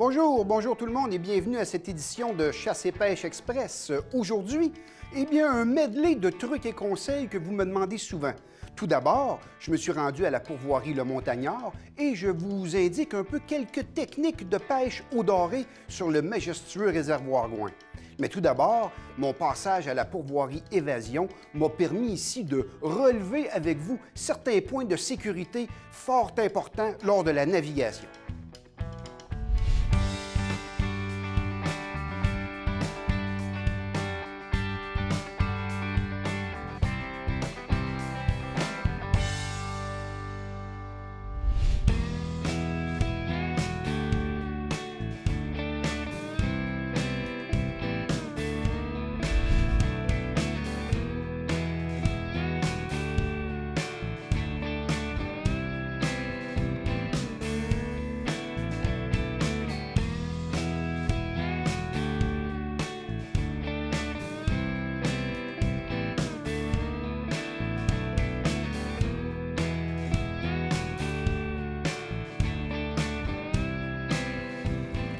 Bonjour tout le monde et bienvenue à cette édition de Chasse et Pêche Express. Aujourd'hui, eh bien, un medley de trucs et conseils que vous me demandez souvent. Tout d'abord, je me suis rendu à la pourvoirie Le Montagnard et je vous indique un peu quelques techniques de pêche au doré sur le majestueux réservoir Gouin. Mais tout d'abord, mon passage à la pourvoirie Évasion m'a permis ici de relever avec vous certains points de sécurité fort importants lors de la navigation.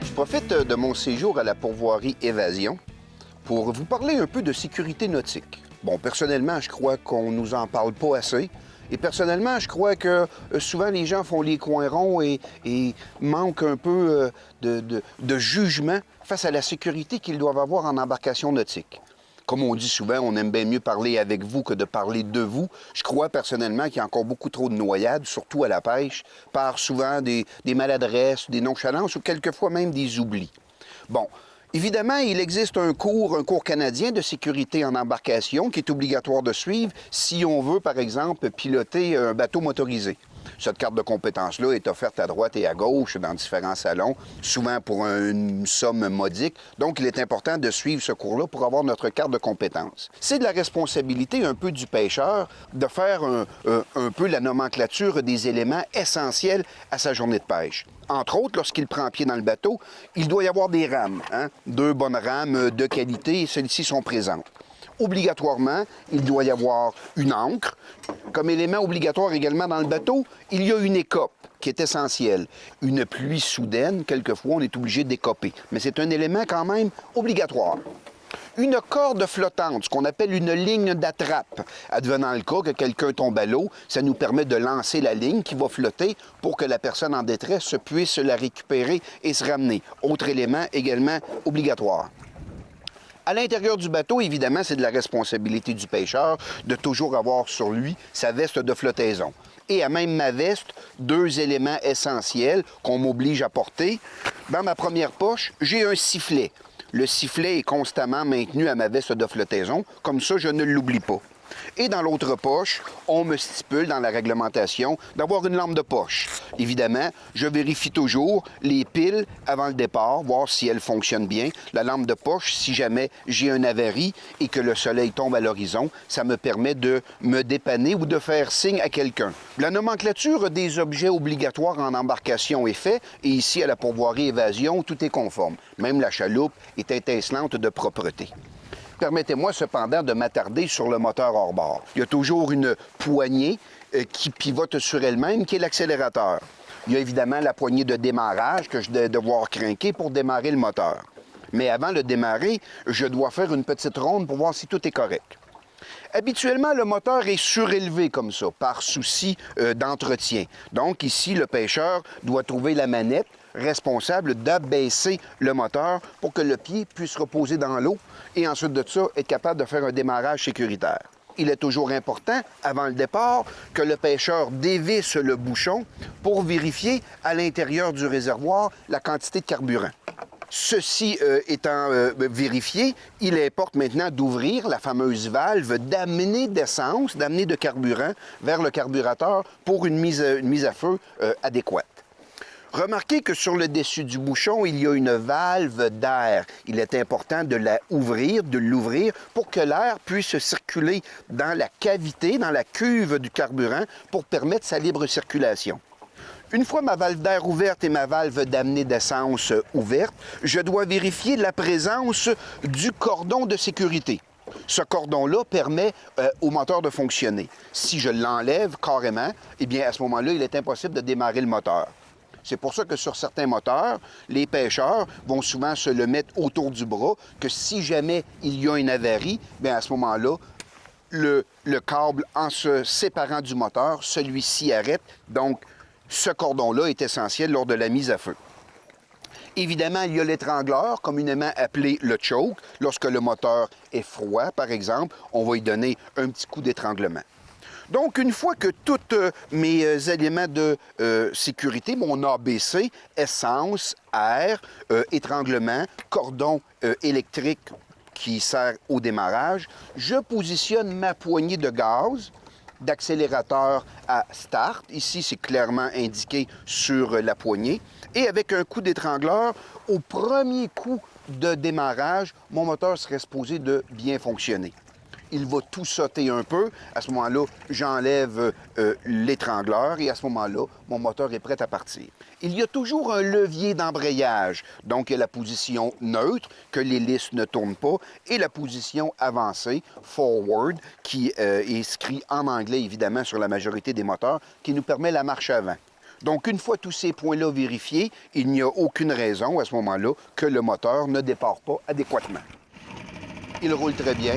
Je profite de mon séjour à la pourvoirie Évasion pour vous parler un peu de sécurité nautique. Bon, personnellement, je crois qu'on nous en parle pas assez. Et personnellement, je crois que souvent les gens font les coins ronds et manquent un peu de jugement face à la sécurité qu'ils doivent avoir en embarcation nautique. Comme on dit souvent, on aime bien mieux parler avec vous que de parler de vous. Je crois personnellement qu'il y a encore beaucoup trop de noyades, surtout à la pêche, par souvent des maladresses, des nonchalances ou quelquefois même des oublis. Bon, évidemment, il existe un cours canadien de sécurité en embarcation qui est obligatoire de suivre si on veut, par exemple, piloter un bateau motorisé. Cette carte de compétence-là est offerte à droite et à gauche dans différents salons, souvent pour une somme modique. Donc, il est important de suivre ce cours-là pour avoir notre carte de compétence. C'est de la responsabilité un peu du pêcheur de faire un peu la nomenclature des éléments essentiels à sa journée de pêche. Entre autres, lorsqu'il prend pied dans le bateau, il doit y avoir des rames, hein? 2 bonnes rames de qualité, et celles-ci sont présentes. Obligatoirement, il doit y avoir une ancre. Comme élément obligatoire également dans le bateau, il y a une écope qui est essentielle. Une pluie soudaine, quelquefois, on est obligé d'écoper. Mais c'est un élément quand même obligatoire. Une corde flottante, ce qu'on appelle une ligne d'attrape. Advenant le cas que quelqu'un tombe à l'eau, ça nous permet de lancer la ligne qui va flotter pour que la personne en détresse puisse la récupérer et se ramener. Autre élément également obligatoire. À l'intérieur du bateau, évidemment, c'est de la responsabilité du pêcheur de toujours avoir sur lui sa veste de flottaison. Et à même ma veste, 2 éléments essentiels qu'on m'oblige à porter. Dans ma première poche, j'ai un sifflet. Le sifflet est constamment maintenu à ma veste de flottaison, comme ça je ne l'oublie pas. Et dans l'autre poche, on me stipule dans la réglementation d'avoir une lampe de poche. Évidemment, je vérifie toujours les piles avant le départ, voir si elles fonctionnent bien. La lampe de poche, si jamais j'ai un avarie et que le soleil tombe à l'horizon, ça me permet de me dépanner ou de faire signe à quelqu'un. La nomenclature des objets obligatoires en embarcation est faite et ici à la pourvoirie Évasion, tout est conforme. Même la chaloupe est étincelante de propreté. Permettez-moi cependant de m'attarder sur le moteur hors bord. Il y a toujours une poignée qui pivote sur elle-même, qui est l'accélérateur. Il y a évidemment la poignée de démarrage que je dois devoir crinquer pour démarrer le moteur. Mais avant de démarrer, je dois faire une petite ronde pour voir si tout est correct. Habituellement, le moteur est surélevé comme ça, par souci d'entretien. Donc ici, le pêcheur doit trouver la manette responsable d'abaisser le moteur pour que le pied puisse reposer dans l'eau et ensuite de ça, être capable de faire un démarrage sécuritaire. Il est toujours important, avant le départ, que le pêcheur dévisse le bouchon pour vérifier à l'intérieur du réservoir la quantité de carburant. Ceci étant vérifié, il importe maintenant d'ouvrir la fameuse valve, d'amener d'essence, d'amener de carburant vers le carburateur pour une mise à feu adéquate. Remarquez que sur le dessus du bouchon, il y a une valve d'air. Il est important de l'ouvrir pour que l'air puisse circuler dans la cavité, dans la cuve du carburant pour permettre sa libre circulation. Une fois ma valve d'air ouverte et ma valve d'amener d'essence ouverte, je dois vérifier la présence du cordon de sécurité. Ce cordon-là permet au moteur de fonctionner. Si je l'enlève carrément, eh bien à ce moment-là, il est impossible de démarrer le moteur. C'est pour ça que sur certains moteurs, les pêcheurs vont souvent se le mettre autour du bras, que si jamais il y a une avarie, bien à ce moment-là, le câble, en se séparant du moteur, celui-ci arrête. Donc, ce cordon-là est essentiel lors de la mise à feu. Évidemment, il y a l'étrangleur, communément appelé le choke. Lorsque le moteur est froid, par exemple, on va y donner un petit coup d'étranglement. Donc, une fois que tous mes éléments de sécurité, mon ABC, essence, air, étranglement, cordon électrique qui sert au démarrage, je positionne ma poignée de gaz d'accélérateur à start. Ici, c'est clairement indiqué sur la poignée. Et avec un coup d'étrangleur, au premier coup de démarrage, mon moteur serait supposé de bien fonctionner. Il va tout sauter un peu. À ce moment-là, j'enlève l'étrangleur et à ce moment-là, mon moteur est prêt à partir. Il y a toujours un levier d'embrayage. Donc, il y a la position neutre, que l'hélice ne tourne pas, et la position avancée, forward, qui est écrit en anglais, évidemment, sur la majorité des moteurs, qui nous permet la marche avant. Donc, une fois tous ces points-là vérifiés, il n'y a aucune raison, à ce moment-là, que le moteur ne départ pas adéquatement. Il roule très bien.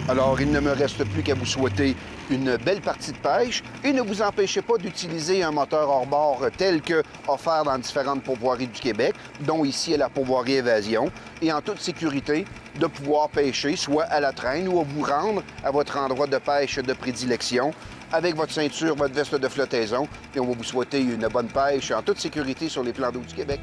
Alors, il ne me reste plus qu'à vous souhaiter une belle partie de pêche et ne vous empêchez pas d'utiliser un moteur hors-bord tel que offert dans différentes pourvoiries du Québec, dont ici à la pourvoirie Évasion, et en toute sécurité de pouvoir pêcher soit à la traîne ou à vous rendre à votre endroit de pêche de prédilection avec votre ceinture, votre veste de flottaison, et on va vous souhaiter une bonne pêche en toute sécurité sur les plans d'eau du Québec.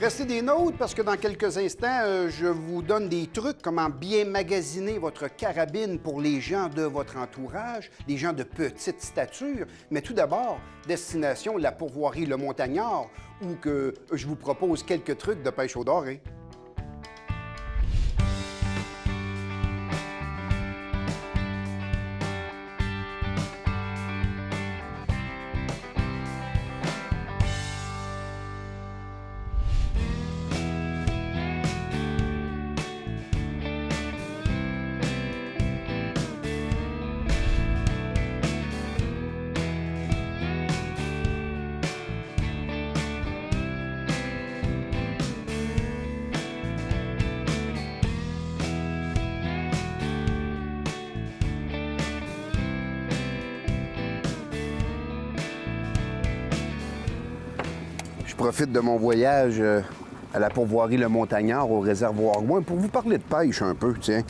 Restez des nôtres parce que dans quelques instants, je vous donne des trucs, comment bien magasiner votre carabine pour les gens de votre entourage, les gens de petite stature. Mais tout d'abord, destination la pourvoirie Le Montagnard, où que je vous propose quelques trucs de pêche au doré. Je profite de mon voyage à la pourvoirie Le Montagnard au réservoir Gouin pour vous parler de pêche un peu, tiens.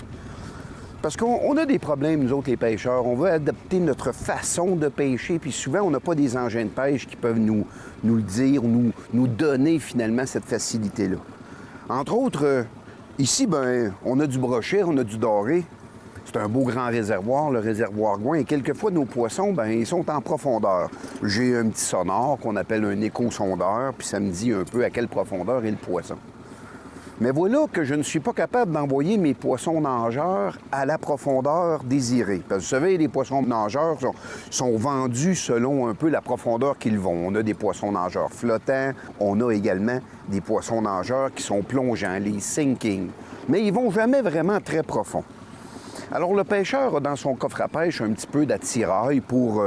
Parce qu'on a des problèmes, nous autres, les pêcheurs. On veut adapter notre façon de pêcher, puis souvent, on n'a pas des engins de pêche qui peuvent nous le dire, nous donner finalement cette facilité-là. Entre autres, ici, ben, on a du brochet, on a du doré. C'est un beau grand réservoir, le réservoir Gouin, et quelquefois, nos poissons, ben, ils sont en profondeur. J'ai un petit sonore qu'on appelle un écho-sondeur, puis ça me dit un peu à quelle profondeur est le poisson. Mais voilà que je ne suis pas capable d'envoyer mes poissons nageurs à la profondeur désirée. Parce que vous savez, les poissons nageurs sont vendus selon un peu la profondeur qu'ils vont. On a des poissons nageurs flottants, on a également des poissons nageurs qui sont plongeants, les sinking. Mais ils vont jamais vraiment très profond. Alors, le pêcheur a dans son coffre à pêche un petit peu d'attirail pour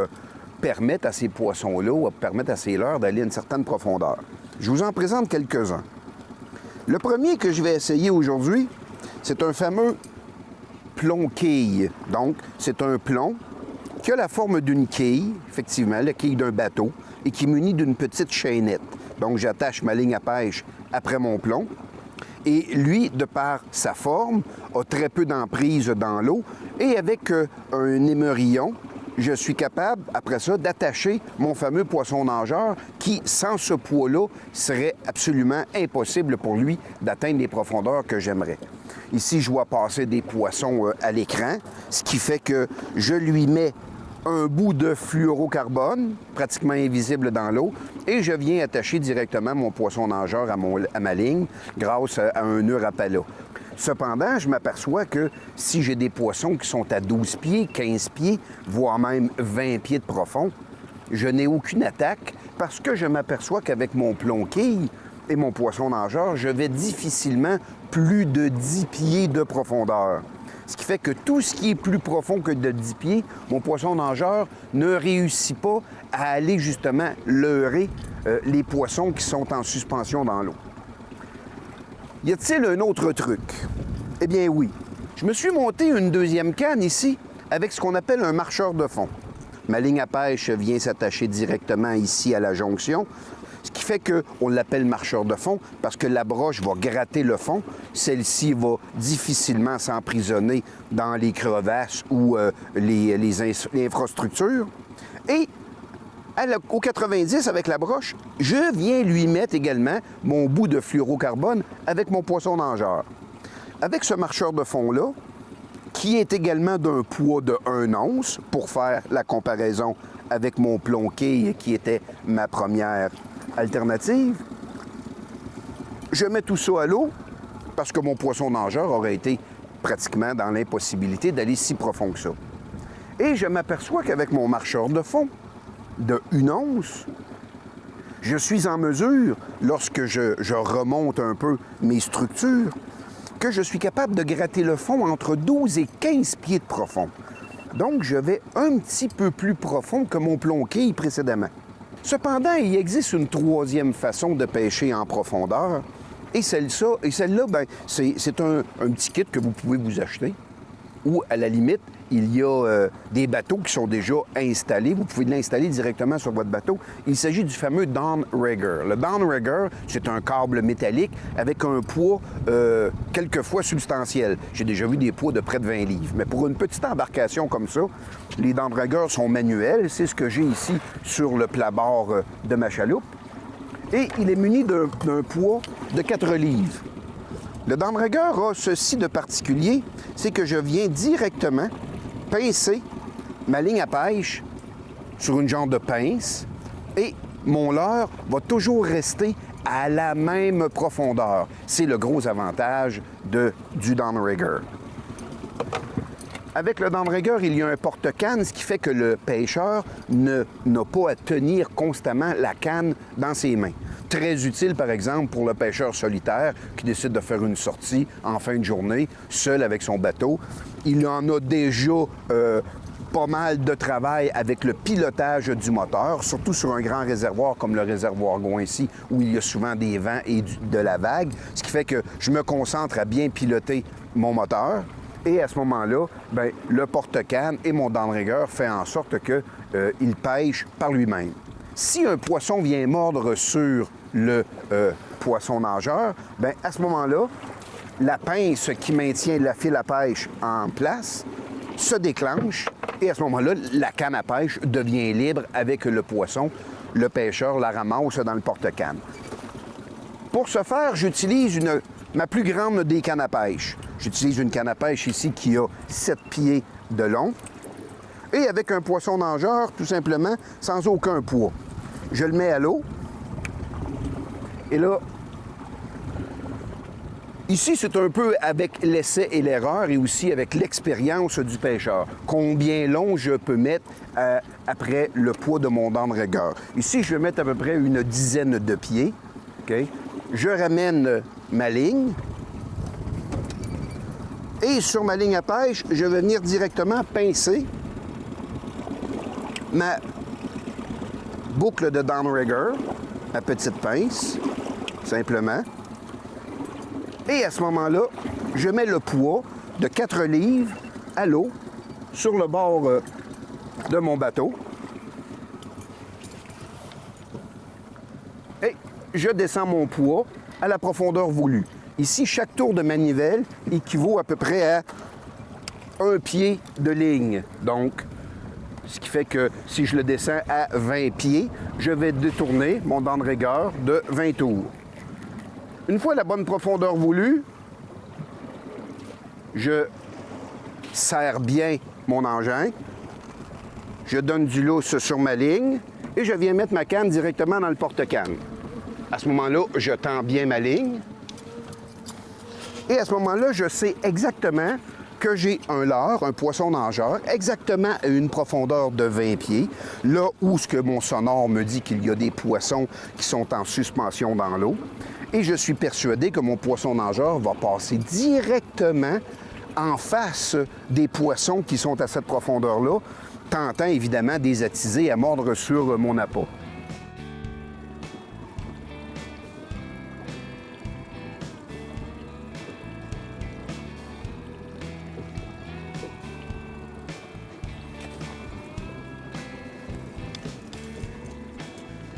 permettre à ces poissons-là ou permettre à ces leurres d'aller à une certaine profondeur. Je vous en présente quelques-uns. Le premier que je vais essayer aujourd'hui, c'est un fameux plomb-quille. Donc, c'est un plomb qui a la forme d'une quille, effectivement, la quille d'un bateau, et qui est muni d'une petite chaînette. Donc, j'attache ma ligne à pêche après mon plomb. Et lui, de par sa forme, a très peu d'emprise dans l'eau. Et avec un émerillon, je suis capable, après ça, d'attacher mon fameux poisson nageur qui, sans ce poids-là, serait absolument impossible pour lui d'atteindre les profondeurs que j'aimerais. Ici, je vois passer des poissons à l'écran, ce qui fait que je lui mets un bout de fluorocarbone, pratiquement invisible dans l'eau, et je viens attacher directement mon poisson nageur à ma ligne grâce à un nœud Rapala. Cependant, je m'aperçois que si j'ai des poissons qui sont à 12 pieds, 15 pieds, voire même 20 pieds de profond, je n'ai aucune attaque parce que je m'aperçois qu'avec mon plomb-quille et mon poisson nageur, je vais difficilement plus de 10 pieds de profondeur. Ce qui fait que tout ce qui est plus profond que de 10 pieds, mon poisson nageur ne réussit pas à aller justement leurrer les poissons qui sont en suspension dans l'eau. Y a-t-il un autre truc? Eh bien oui. Je me suis monté une deuxième canne ici avec ce qu'on appelle un marcheur de fond. Ma ligne à pêche vient s'attacher directement ici à la jonction, ce qui fait qu'on l'appelle marcheur de fond parce que la broche va gratter le fond. Celle-ci va difficilement s'emprisonner dans les crevasses ou les infrastructures. Et au 90, avec la broche, je viens lui mettre également mon bout de fluorocarbone avec mon poisson nageur. Avec ce marcheur de fond-là, qui est également d'un poids de 1 once, pour faire la comparaison avec mon plomb-quille, qui était ma première alternative, je mets tout ça à l'eau parce que mon poisson nageur aurait été pratiquement dans l'impossibilité d'aller si profond que ça. Et je m'aperçois qu'avec mon marcheur de fond de 1 once, je suis en mesure, lorsque je remonte un peu mes structures, que je suis capable de gratter le fond entre 12 et 15 pieds de profond. Donc, je vais un petit peu plus profond que mon plomb-quille précédemment. Cependant, il existe une troisième façon de pêcher en profondeur. Et celle-là, ben, c'est un petit kit que vous pouvez vous acheter. Ou, à la limite, il y a des bateaux qui sont déjà installés. Vous pouvez l'installer directement sur votre bateau. Il s'agit du fameux downrigger. Le downrigger, c'est un câble métallique avec un poids quelquefois substantiel. J'ai déjà vu des poids de près de 20 livres. Mais pour une petite embarcation comme ça, les downriggers sont manuels. C'est ce que j'ai ici sur le plat-bord de ma chaloupe. Et il est muni d'un poids de 4 livres. Le downrigger a ceci de particulier, c'est que je viens directement pincer ma ligne à pêche sur une genre de pince et mon leurre va toujours rester à la même profondeur. C'est le gros avantage du downrigger. Avec le downrigger, il y a un porte-canne, ce qui fait que le pêcheur n'a pas à tenir constamment la canne dans ses mains. Très utile, par exemple, pour le pêcheur solitaire qui décide de faire une sortie en fin de journée, seul avec son bateau. Il en a déjà pas mal de travail avec le pilotage du moteur, surtout sur un grand réservoir comme le réservoir Gouin-ici, où il y a souvent des vents et de la vague, ce qui fait que je me concentre à bien piloter mon moteur. Et à ce moment-là, bien, le porte-canne et mon downrigger fait en sorte qu'il pêche par lui-même. Si un poisson vient mordre sur le poisson nageur, bien, à ce moment-là, la pince qui maintient la file à pêche en place se déclenche et à ce moment-là, la canne à pêche devient libre avec le poisson. Le pêcheur la ramasse dans le porte-canne. Pour ce faire, j'utilise ma plus grande des cannes à pêche. J'utilise une canne à pêche ici qui a 7 pieds de long et avec un poisson nageur, tout simplement, sans aucun poids. Je le mets à l'eau et là, ici, c'est un peu avec l'essai et l'erreur et aussi avec l'expérience du pêcheur. Combien long je peux mettre après le poids de mon downrigger. Ici, je vais mettre à peu près une dizaine de pieds. Okay? Je ramène ma ligne. Et sur ma ligne à pêche, je vais venir directement pincer ma boucle de downrigger, ma petite pince, simplement. Et à ce moment-là, je mets le poids de 4 livres à l'eau sur le bord de mon bateau. Et je descends mon poids à la profondeur voulue. Ici, chaque tour de manivelle équivaut à peu près à 1 pied de ligne. Donc, ce qui fait que si je le descends à 20 pieds, je vais détourner mon downrigger de 20 tours. Une fois la bonne profondeur voulue, je serre bien mon engin, je donne du lousse sur ma ligne et je viens mettre ma canne directement dans le porte-canne. À ce moment-là, je tends bien ma ligne. Et à ce moment-là, je sais exactement que j'ai un leurre, un poisson nageur, exactement à une profondeur de 20 pieds, là où ce que mon sonore me dit qu'il y a des poissons qui sont en suspension dans l'eau. Et je suis persuadé que mon poisson nageur va passer directement en face des poissons qui sont à cette profondeur-là, tentant évidemment de les attiser à mordre sur mon appât.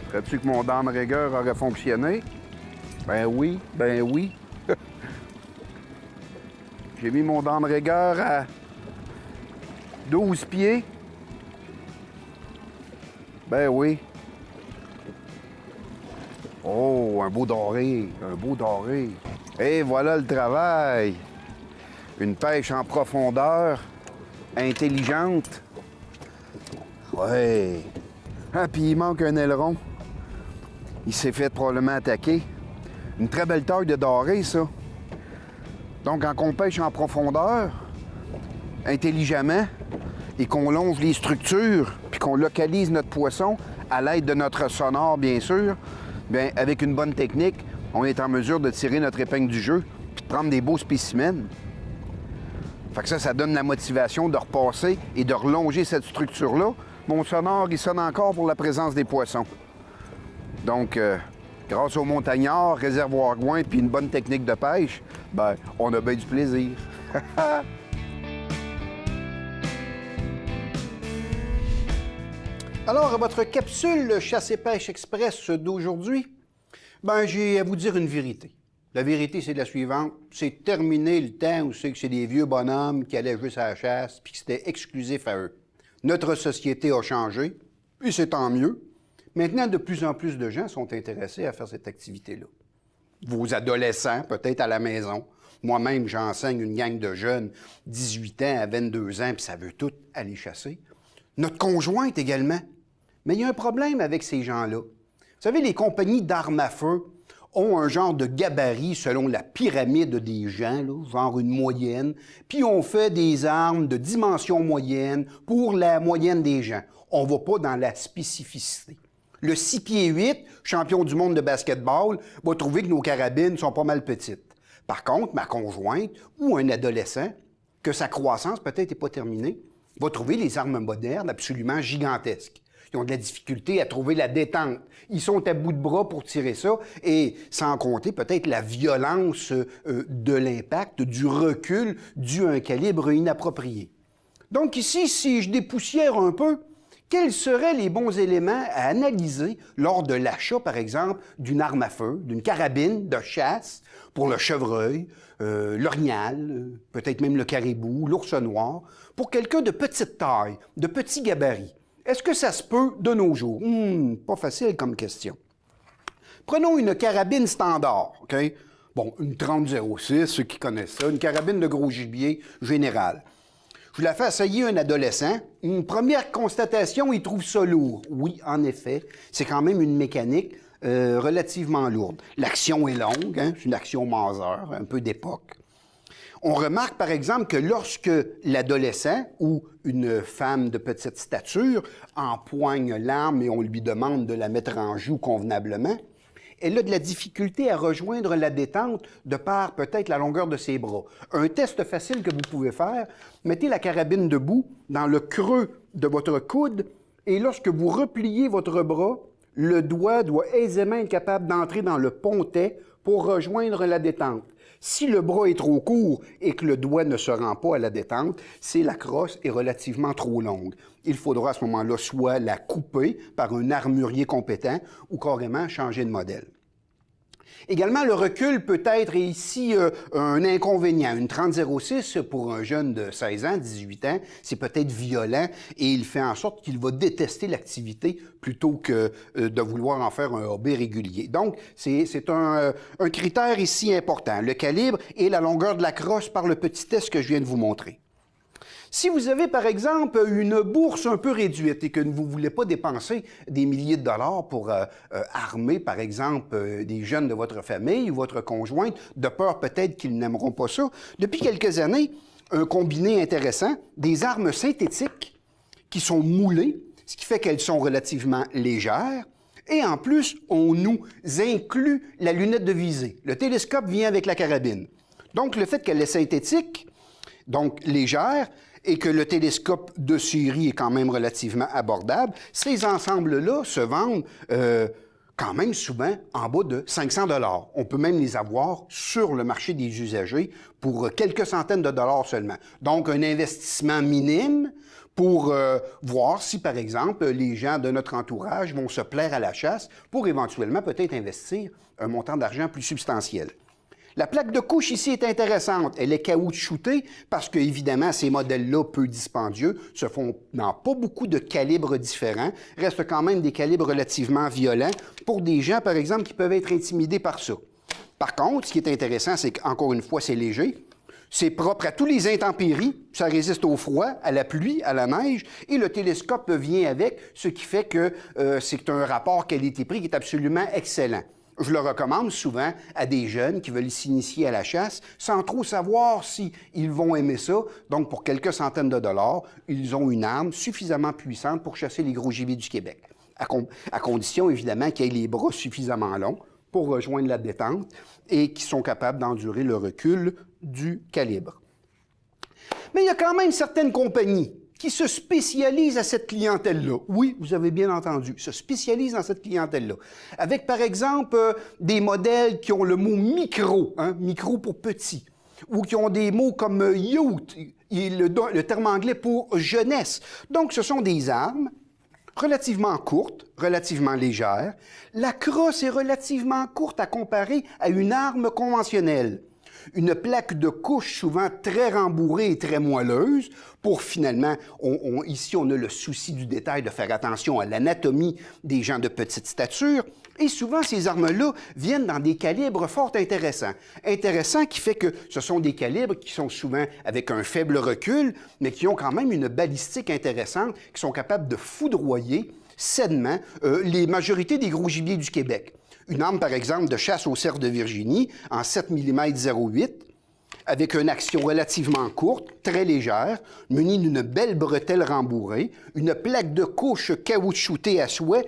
Crois-tu que mon downrigger aurait fonctionné? Ben oui, ben oui. J'ai mis mon downrigger à 12 pieds. Ben oui. Oh, un beau doré, un beau doré. Et voilà le travail. Une pêche en profondeur, intelligente. Ouais. Ah, puis il manque un aileron. Il s'est fait probablement attaquer. Une très belle taille de doré, ça. Donc, quand on pêche en profondeur, intelligemment, et qu'on longe les structures, puis qu'on localise notre poisson à l'aide de notre sonore, bien sûr, bien, avec une bonne technique, on est en mesure de tirer notre épingle du jeu, puis de prendre des beaux spécimens. Fait que ça donne la motivation de repasser et de relonger cette structure-là. Mon sonore, il sonne encore pour la présence des poissons. Donc, grâce aux montagnards, réservoir Gouin puis une bonne technique de pêche, ben, on a bien du plaisir. Alors, à votre capsule Chasse et Pêche Express d'aujourd'hui, ben, j'ai à vous dire une vérité. La vérité, c'est la suivante. C'est terminé le temps où c'est que c'est des vieux bonhommes qui allaient juste à la chasse puis que c'était exclusif à eux. Notre société a changé, et c'est tant mieux. Maintenant, de plus en plus de gens sont intéressés à faire cette activité-là. Vos adolescents, peut-être à la maison. Moi-même, j'enseigne une gang de jeunes, 18 ans à 22 ans, puis ça veut tout aller chasser. Notre conjointe également. Mais il y a un problème avec ces gens-là. Vous savez, les compagnies d'armes à feu ont un genre de gabarit selon la pyramide des gens, là, genre une moyenne, puis on fait des armes de dimension moyenne pour la moyenne des gens. On ne va pas dans la spécificité. Le 6 pieds 8, champion du monde de basketball, va trouver que nos carabines sont pas mal petites. Par contre, ma conjointe ou un adolescent, que sa croissance peut-être n'est pas terminée, va trouver les armes modernes absolument gigantesques. Ils ont de la difficulté à trouver la détente. Ils sont à bout de bras pour tirer ça, et sans compter peut-être la violence de l'impact, du recul dû à un calibre inapproprié. Donc ici, si je dépoussière un peu, quels seraient les bons éléments à analyser lors de l'achat, par exemple, d'une arme à feu, d'une carabine de chasse pour le chevreuil, l'orignal, peut-être même le caribou, l'ours noir, pour quelqu'un de petite taille, de petit gabarit? Est-ce que ça se peut de nos jours? Pas facile comme question. Prenons une carabine standard, OK? Bon, une 30-06, ceux qui connaissent ça, une carabine de gros gibier général. Je la fais essayer un adolescent. Une première constatation, il trouve ça lourd. Oui, en effet, c'est quand même une mécanique relativement lourde. L'action est longue, hein? C'est une action majeure, un peu d'époque. On remarque, par exemple, que lorsque l'adolescent ou une femme de petite stature empoigne l'arme et on lui demande de la mettre en joue convenablement, elle a de la difficulté à rejoindre la détente de par peut-être la longueur de ses bras. Un test facile que vous pouvez faire, mettez la carabine debout dans le creux de votre coude et lorsque vous repliez votre bras, le doigt doit aisément être capable d'entrer dans le pontet pour rejoindre la détente. Si le bras est trop court et que le doigt ne se rend pas à la détente, c'est la crosse est relativement trop longue. Il faudra à ce moment-là soit la couper par un armurier compétent ou carrément changer de modèle. Également, le recul peut être ici un inconvénient. Une 30-06 pour un jeune de 16 ans, 18 ans, c'est peut-être violent et il fait en sorte qu'il va détester l'activité plutôt que de vouloir en faire un hobby régulier. Donc, c'est un critère ici important, le calibre et la longueur de la crosse par le petit test que je viens de vous montrer. Si vous avez, par exemple, une bourse un peu réduite et que vous ne voulez pas dépenser des milliers de dollars pour armer, par exemple, des jeunes de votre famille ou votre conjointe, de peur peut-être qu'ils n'aimeront pas ça, depuis quelques années, un combiné intéressant, des armes synthétiques qui sont moulées, ce qui fait qu'elles sont relativement légères, et en plus, on nous inclut la lunette de visée. Le télescope vient avec la carabine. Donc, le fait qu'elle est synthétique donc légère, et que le télescope de série est quand même relativement abordable, ces ensembles-là se vendent quand même souvent en bas de 500 $. On peut même les avoir sur le marché des usagers pour quelques centaines de dollars seulement. Donc, un investissement minime pour voir si, par exemple, les gens de notre entourage vont se plaire à la chasse pour éventuellement peut-être investir un montant d'argent plus substantiel. La plaque de couche ici est intéressante. Elle est caoutchoutée parce que, évidemment, ces modèles-là, peu dispendieux, se font dans pas beaucoup de calibres différents, restent quand même des calibres relativement violents pour des gens, par exemple, qui peuvent être intimidés par ça. Par contre, ce qui est intéressant, c'est qu'encore une fois, c'est léger. C'est propre à tous les intempéries, ça résiste au froid, à la pluie, à la neige, et le télescope vient avec, ce qui fait que c'est un rapport qualité-prix qui est absolument excellent. Je le recommande souvent à des jeunes qui veulent s'initier à la chasse sans trop savoir s'ils vont aimer ça. Donc, pour quelques centaines de dollars, ils ont une arme suffisamment puissante pour chasser les gros gibiers du Québec. À condition, évidemment, qu'ils aient les bras suffisamment longs pour rejoindre la détente et qui sont capables d'endurer le recul du calibre. Mais il y a quand même certaines compagnies qui se spécialisent à cette clientèle-là. Oui, vous avez bien entendu, se spécialisent dans cette clientèle-là. Avec, par exemple, des modèles qui ont le mot micro, micro pour petit, ou qui ont des mots comme youth, le terme anglais pour jeunesse. Donc, ce sont des armes relativement courte, relativement légère. La crosse est relativement courte à comparer à une arme conventionnelle. Une plaque de couche souvent très rembourrée et très moelleuse pour finalement, ici on a le souci du détail de faire attention à l'anatomie des gens de petite stature. Et souvent, ces armes-là viennent dans des calibres fort intéressants. Intéressants qui fait que ce sont des calibres qui sont souvent avec un faible recul, mais qui ont quand même une balistique intéressante, qui sont capables de foudroyer sainement les majorités des gros gibiers du Québec. Une arme, par exemple, de chasse au cerf de Virginie en 7 mm 0,8, avec une action relativement courte, très légère, munie d'une belle bretelle rembourrée, une plaque de couche caoutchoutée à souhait,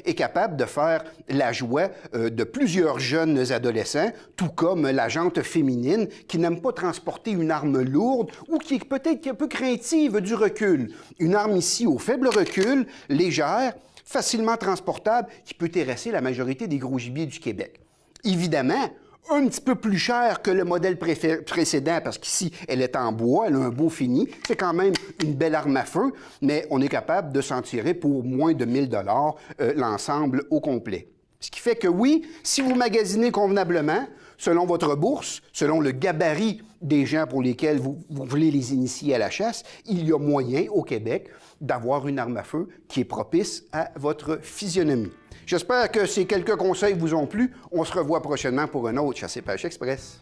est capable de faire la joie de plusieurs jeunes adolescents, tout comme la jante féminine qui n'aime pas transporter une arme lourde ou qui est peut-être un peu craintive du recul. Une arme ici au faible recul, légère, facilement transportable, qui peut terrasser la majorité des gros gibiers du Québec. Évidemment, un petit peu plus cher que le modèle précédent, parce qu'ici, elle est en bois, elle a un beau fini. C'est quand même une belle arme à feu, mais on est capable de s'en tirer pour moins de 1000 $ l'ensemble au complet. Ce qui fait que oui, si vous magasinez convenablement, selon votre bourse, selon le gabarit des gens pour lesquels vous voulez les initier à la chasse, il y a moyen au Québec d'avoir une arme à feu qui est propice à votre physionomie. J'espère que ces quelques conseils vous ont plu. On se revoit prochainement pour un autre Chasse et Pêche Express.